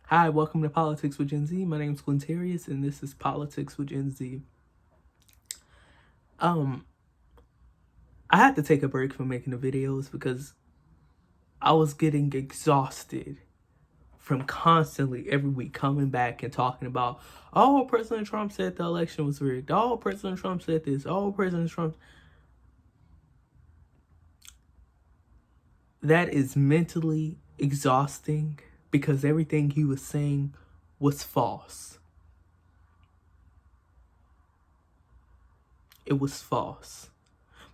Hi, welcome to Politics with Gen Z. My name is Quintarius, and this is Politics with Gen Z. I had to take a break from making the videos because I was getting exhausted from constantly every week coming back and talking about, oh, President Trump said the election was rigged. Oh, President Trump said this. Oh, President Trump. That is mentally exhausting because everything he was saying was false. It was false.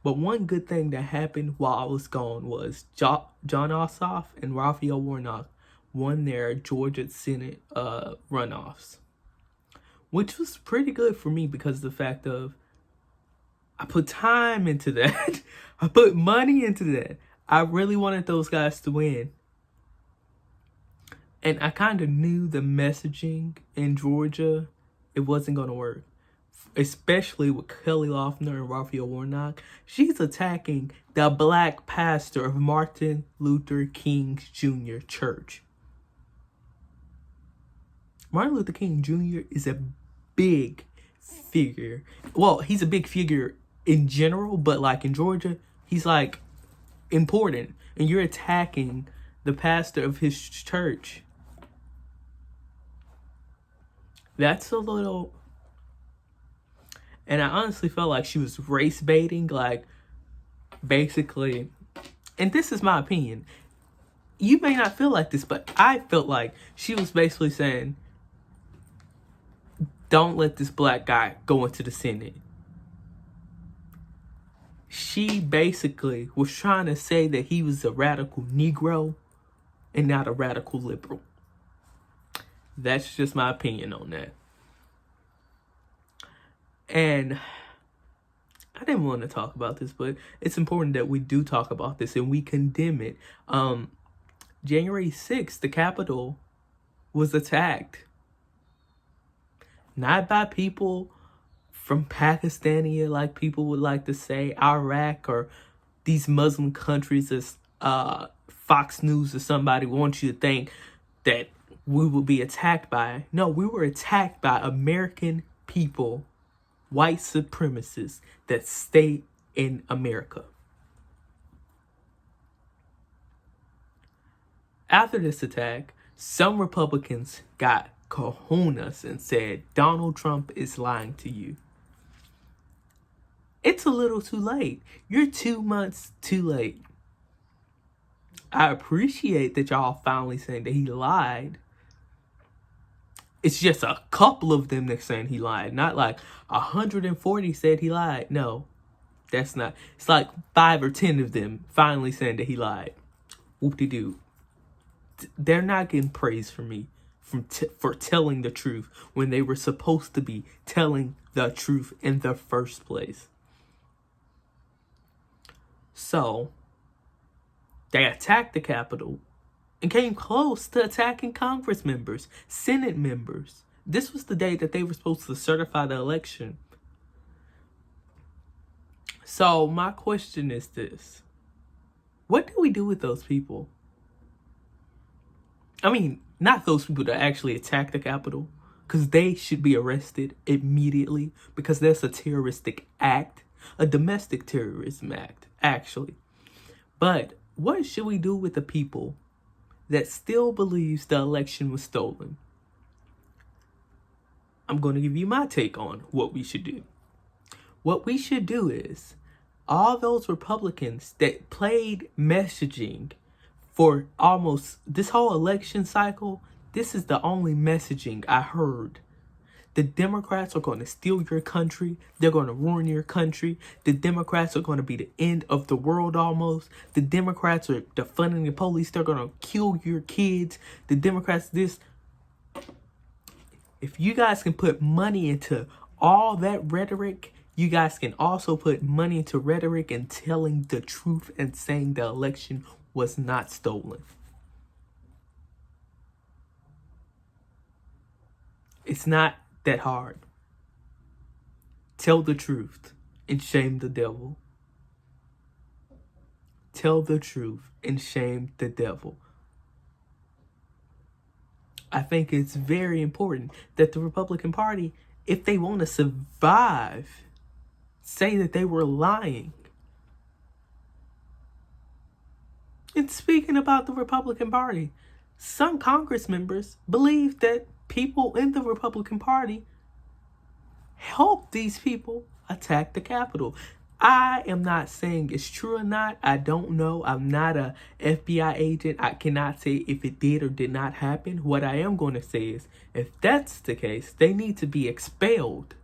But one good thing that happened while I was gone was Jon Ossoff and Raphael Warnock won their Georgia Senate runoffs, which was pretty good for me because of the fact of I put time into that. I put money into that. I really wanted those guys to win. And I kind of knew the messaging in Georgia, it wasn't going to work. Especially with Kelly Loeffler and Raphael Warnock. She's attacking the black pastor of Martin Luther King Jr. Church. Martin Luther King Jr. is a big figure. Well, he's a big figure in general, but like in Georgia, he's like important. And you're attacking the pastor of his church. That's a little... And I honestly felt like she was race baiting, like, basically, and this is my opinion. You may not feel like this, but I felt like she was basically saying, don't let this black guy go into the Senate. She basically was trying to say that he was a radical Negro and not a radical liberal. That's just my opinion on that. And I didn't want to talk about this, but it's important that we do talk about this and we condemn it. January 6th, the Capitol was attacked. Not by people from Pakistani, like people would like to say, Iraq, or these Muslim countries, as Fox News or somebody wants you to think that we would be attacked by. No, we were attacked by American people, white supremacists that stay in America. After this attack, some Republicans got kahunas and said Donald Trump is lying to you. It's a little too late. You're 2 months too late. I appreciate that y'all finally saying that he lied. It's just a couple of them that's saying he lied. Not like 140 said he lied. No, that's not. It's like 5 or 10 of them finally saying that he lied. Whoop-de-doo. They're not getting praise from me for telling the truth when they were supposed to be telling the truth in the first place. So, they attacked the Capitol and came close to attacking Congress members, Senate members. This was the day that they were supposed to certify the election. So my question is this. What do we do with those people? I mean, not those people that actually attacked the Capitol, because they should be arrested immediately because that's a terroristic act, a domestic terrorism act, actually. But what should we do with the people that still believes the election was stolen? I'm going to give you my take on what we should do. What we should do is, all those Republicans that played messaging for almost this whole election cycle, this is the only messaging I heard. The Democrats are going to steal your country. They're going to ruin your country. The Democrats are going to be the end of the world almost. The Democrats are defunding the police. They're going to kill your kids. The Democrats, this. If you guys can put money into all that rhetoric, you guys can also put money into rhetoric and telling the truth and saying the election was not stolen. It's not that hard. Tell the truth and shame the devil. Tell the truth and shame the devil. I think it's very important that the Republican Party, if they want to survive, say that they were lying. And speaking about the Republican Party, some Congress members believe that people in the Republican Party helped these people attack the Capitol. I am not saying it's true or not. I don't know. I'm not a FBI agent. I cannot say if it did or did not happen. What I am going to say is, if that's the case, they need to be expelled.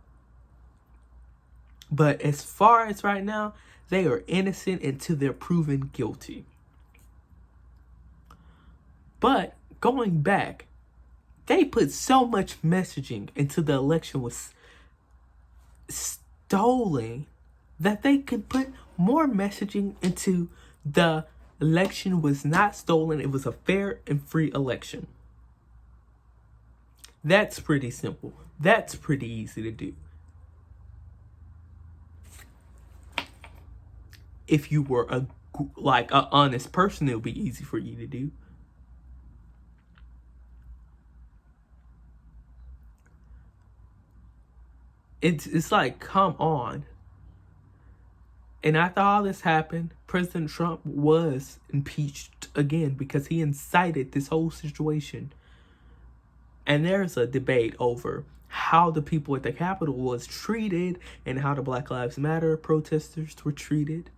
But as far as right now, they are innocent until they're proven guilty. But going back, they put so much messaging into the election was stolen that they could put more messaging into the election was not stolen. It was a fair and free election. That's pretty simple. That's pretty easy to do. If you were an honest person, it would be easy for you to do. It's like, come on. And after all this happened, President Trump was impeached again because he incited this whole situation. And there's a debate over how the people at the Capitol was treated and how the Black Lives Matter protesters were treated.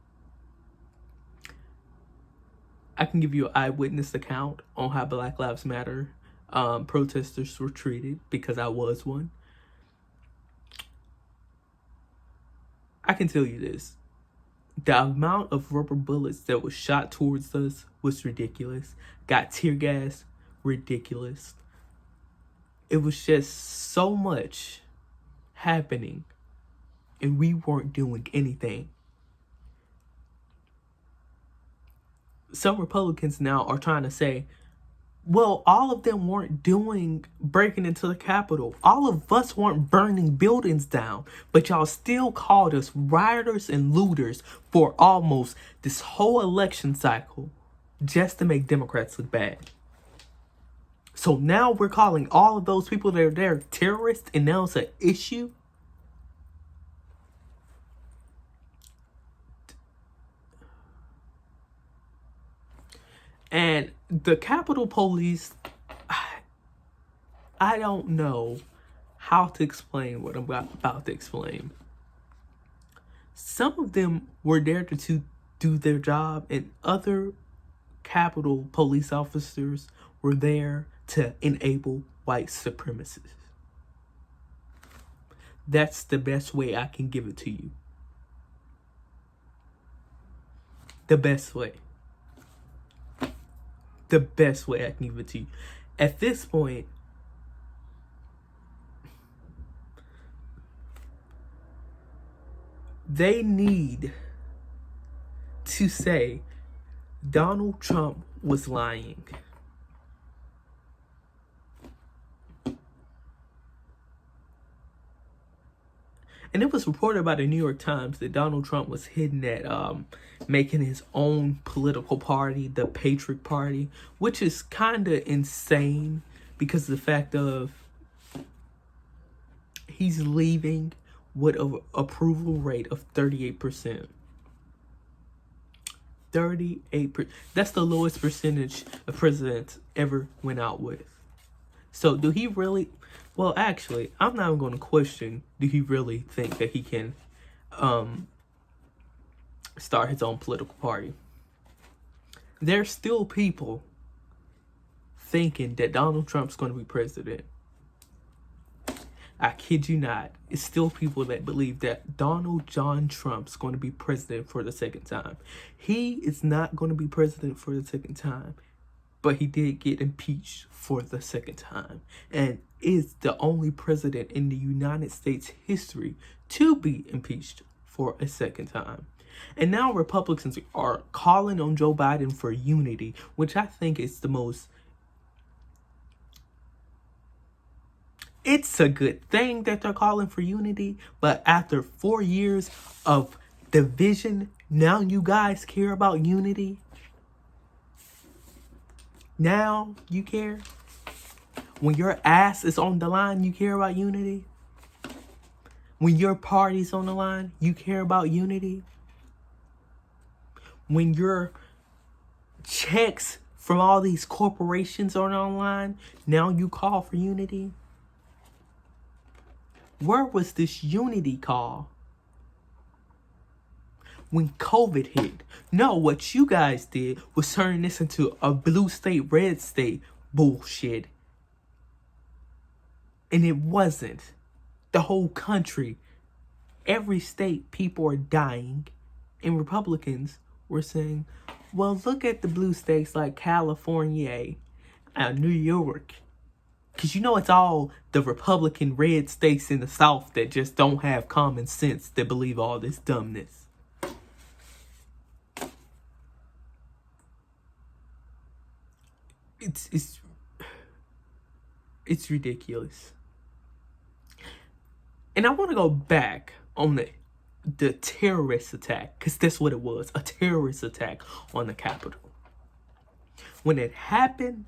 I can give you an eyewitness account on how Black Lives Matter protesters were treated because I was one. I can tell you this. The amount of rubber bullets that was shot towards us was ridiculous. Got tear gas, ridiculous. It was just so much happening, and we weren't doing anything. Some Republicans now are trying to say, well, all of them weren't breaking into the Capitol. All of us weren't burning buildings down. But y'all still called us rioters and looters for almost this whole election cycle just to make Democrats look bad. So now we're calling all of those people that are there terrorists, and now it's an issue. And the Capitol Police, I don't know how to explain what I'm about to explain. Some of them were there to do their job, and other Capitol police officers were there to enable white supremacists. That's the best way I can give it to you. The best way. The best way I can give it to you. At this point, they need to say Donald Trump was lying. And it was reported by the New York Times that Donald Trump was hidden at making his own political party, the Patriot Party, which is kind of insane because of the fact of he's leaving with an approval rate of 38%. 38%. That's the lowest percentage a president ever went out with. So do he really... Well, actually, I'm not even going to question, do he really think that he can start his own political party? There's still people thinking that Donald Trump's going to be president. I kid you not. It's still people that believe that Donald John Trump's going to be president for the second time. He is not going to be president for the second time, but he did get impeached for the second time, and is the only president in the United States history to be impeached for a second time. And now Republicans are calling on Joe Biden for unity, which I think is the most... It's a good thing that they're calling for unity, but after 4 years of division, now you guys care about unity? Now you care? When your ass is on the line, you care about unity? When your party's on the line, you care about unity? When your checks from all these corporations are online, now you call for unity? Where was this unity call when COVID hit? No, what you guys did was turn this into a blue state, red state bullshit. And it wasn't. The whole country, every state, people are dying. And Republicans were saying, well, look at the blue states like California and New York. Because you know it's all the Republican red states in the South that just don't have common sense that believe all this dumbness. It's ridiculous. And I want to go back on the terrorist attack, because that's what it was, a terrorist attack on the Capitol. When it happened,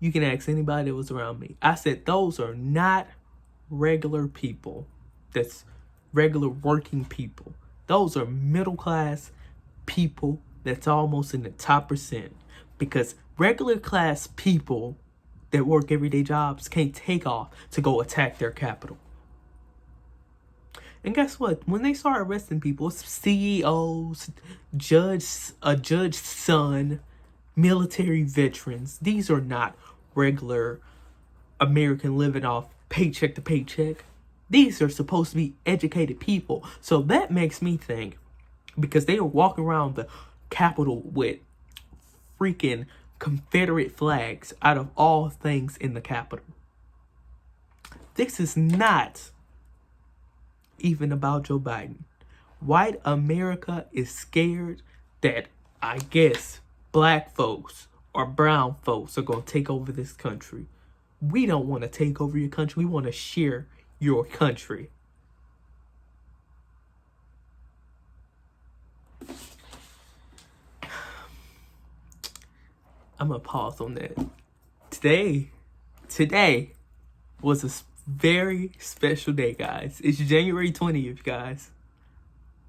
you can ask anybody that was around me. I said, those are not regular people. That's regular working people. Those are middle class people that's almost in the top percent. Because regular class people that work everyday jobs can't take off to go attack their capital. And guess what? When they start arresting people, CEOs, a judge's son, military veterans, these are not regular American living off paycheck to paycheck. These are supposed to be educated people. So that makes me think, because they were walking around the Capitol with freaking Confederate flags out of all things in the Capitol. This is not even about Joe Biden. White America is scared that, I guess, black folks or brown folks are going to take over this country. We don't want to take over your country. We want to share your country. I'm going to pause on that. Today was a very special day, guys. It's January 20th, guys.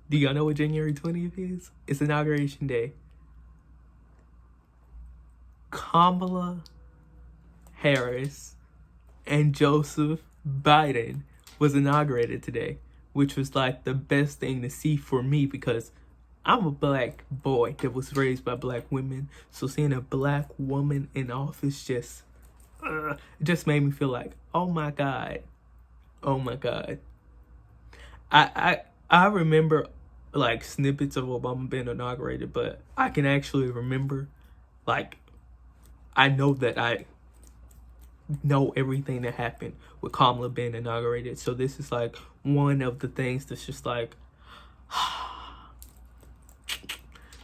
Do y'all know what January 20th is? It's Inauguration Day. Kamala Harris and Joseph Biden was inaugurated today, which was like the best thing to see for me, because I'm a black boy that was raised by black women. So seeing a black woman in office just made me feel like, oh my God. I remember like snippets of Obama being inaugurated, but I can actually remember, like, I know that I know everything that happened with Kamala being inaugurated. So this is like one of the things that's just like,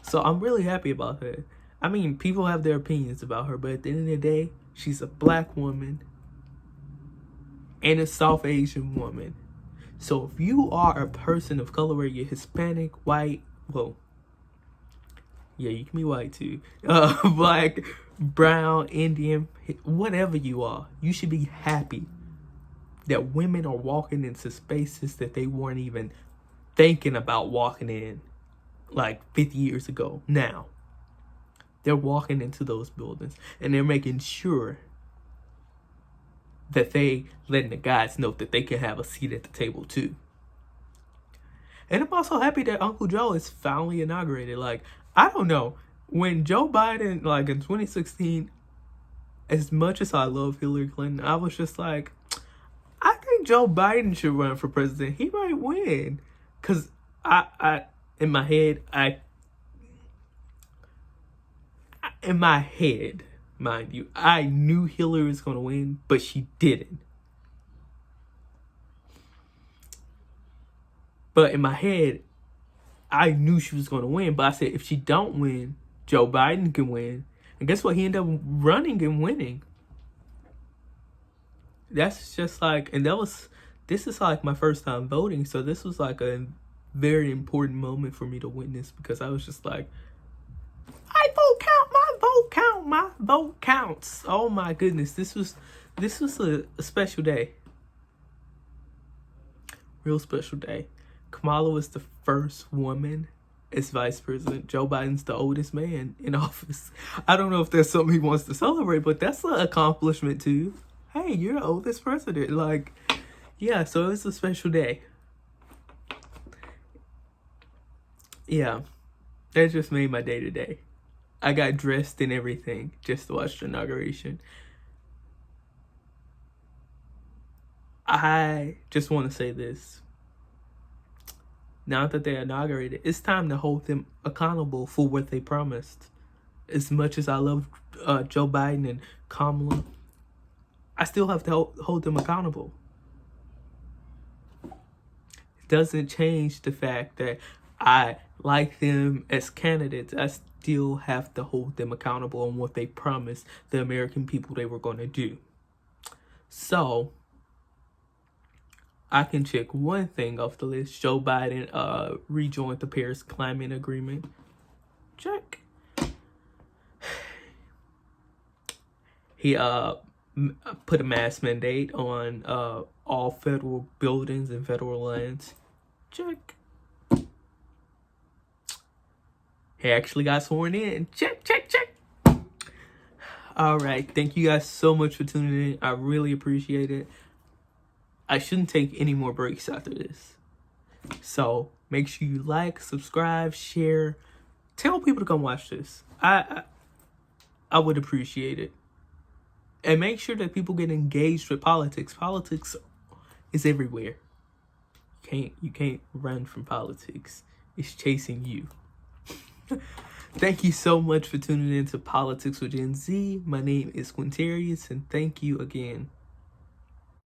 so I'm really happy about her. I mean, people have their opinions about her, but at the end of the day, she's a black woman and a South Asian woman. So if you are a person of color, where you're Hispanic, white, well, yeah, you can be white too, black, brown, Indian, whatever you are, you should be happy that women are walking into spaces that they weren't even thinking about walking in like 50 years ago. Now they're walking into those buildings and they're making sure that they letting the guys know that they can have a seat at the table too. And I'm also happy that Uncle Joe is finally inaugurated. Like, I don't know, when Joe Biden, like in 2016, as much as I love Hillary Clinton, I was just like, I think Joe Biden should run for president. He might win. Because I in my head, mind you, I knew Hillary was going to win, but she didn't. But in my head, I knew she was going to win. But I said, if she don't win, Joe Biden can win. And guess what? He ended up running and winning. That's just like, and this is like my first time voting. So this was like a very important moment for me to witness, because I was just like, I vote, count my vote. vote count. My vote counts. Oh my goodness, this was a special day. Real special day. Kamala was the first woman as vice president. Joe Biden's the oldest man in office. I don't know if that's something he wants to celebrate, but that's an accomplishment too. Hey, you're the oldest president. Like, yeah, so it's a special day. Yeah, that just made my day today. I got dressed and everything just to watch the inauguration. I just want to say this. Now that they inaugurated, it's time to hold them accountable for what they promised. As much as I love Joe Biden and Kamala, I still have to hold them accountable. It doesn't change the fact that I like them as candidates. I still have to hold them accountable on what they promised the American people they were going to do. So I can check one thing off the list. Joe Biden rejoined the Paris Climate Agreement. Check. He put a mask mandate on all federal buildings and federal lands. Check. He actually got sworn in. Check, check, check. All right. Thank you guys so much for tuning in. I really appreciate it. I shouldn't take any more breaks after this. So make sure you like, subscribe, share. Tell people to come watch this. I would appreciate it. And make sure that people get engaged with politics. Politics is everywhere. You can't run from politics. It's chasing you. Thank you so much for tuning in to Politics with Gen Z. My name is Quintarius, and thank you again.